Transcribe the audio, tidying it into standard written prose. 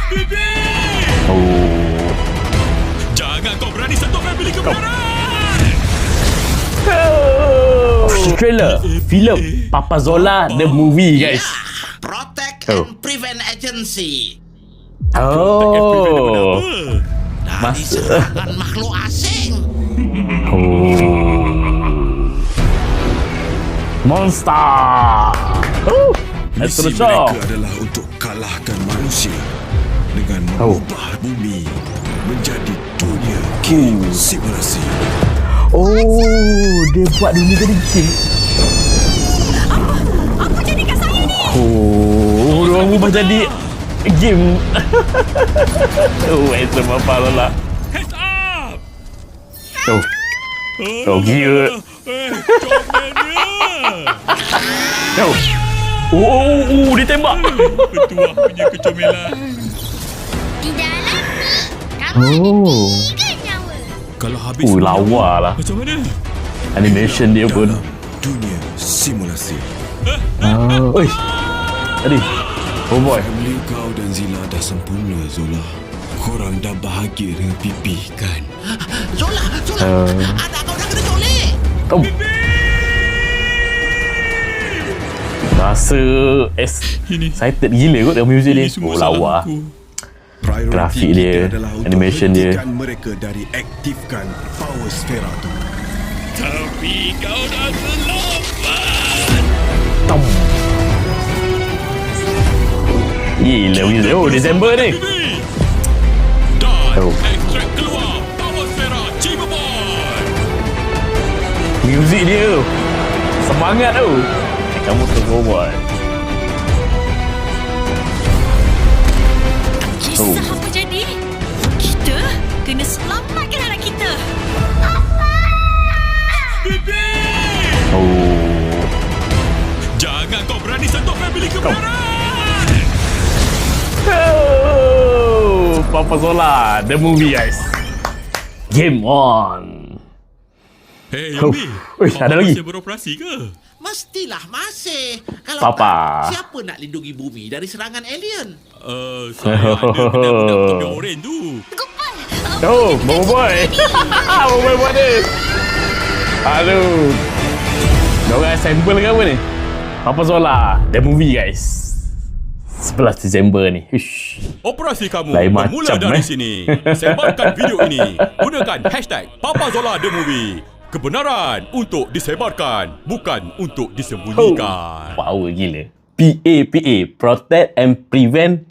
Bibi! Oh. Jangan kau berani sentuh family kebenaran! Official trailer filem Papa Zola the movie, guys. Protect Oh. and Prevent Agency. Oh. Dari Masa. serangan makhluk asing. Oh. Monster. Oh. Let's Misi show. mereka adalah untuk kalahkan manusia dengan mengubah bumi menjadi dunia game simulasi. Oh, dia buat dunia jadi game. Apa jadi kat saya ni? Oh, orang ubah jadi game. Oh, itu apa lah. Heads up! Oh. Oh, gila. Comelnya! Oh, dia tembak. Petua punya kecomelan. Di dalam ni, kamu Oh. ada 3 nyawa. Kalau habis Oh, semua, lawa lah. macam mana? Animation dia pun. Dalam dunia simulasi. Oi. Tadi. Oh boy. Family kau dan Zila dah sempurna, Zola. Korang dah bahagia dengan Pipi, kan? Zola, anak kau dah kena culik. Tom. Rasa excited gila kot dengan muzik dia. Ini semua Oh, lawa. salahku. Prioriti Grafik kita dia, adalah untuk animation dia. hentikan mereka dari aktifkan power sfera tu. Tapi kau dah terlambat. Tom. Gila muzik. Oh, Disember ni. Bibi! Dan Oh. ekstrak keluar Power Sfera Cirebon. Muzik dia tu. Semangat tu. Kamu tergobot. Kisah Oh. apa jadi? Kita kena selamatkan anak kita. Bibi! Oh. Jangan kau berani sentuh family kebenaran! Oh, Papa Zola, the movie, guys. Game on. Hei, Oh. Yumi. Ui, ada lagi. Masih beroperasi ke? Mestilah masih. Kalau Papa. tak, siapa nak lindungi bumi dari serangan alien? Saya ada budak-budak topi oren tu. Gopal. Oh, Bobo Boy. Bobo Boy buat dia. Aduh. Diorang assemble ke apa ni? Papa Zola, the movie, guys. 11 Disember ni. Ish. Operasi kamu Lain bermula macam, dari sini. Sebarkan video ini. Gunakan hashtag Papa Zola The Movie. Kebenaran untuk disebarkan, bukan untuk disembunyikan. Power gila. PA, Protect and Prevent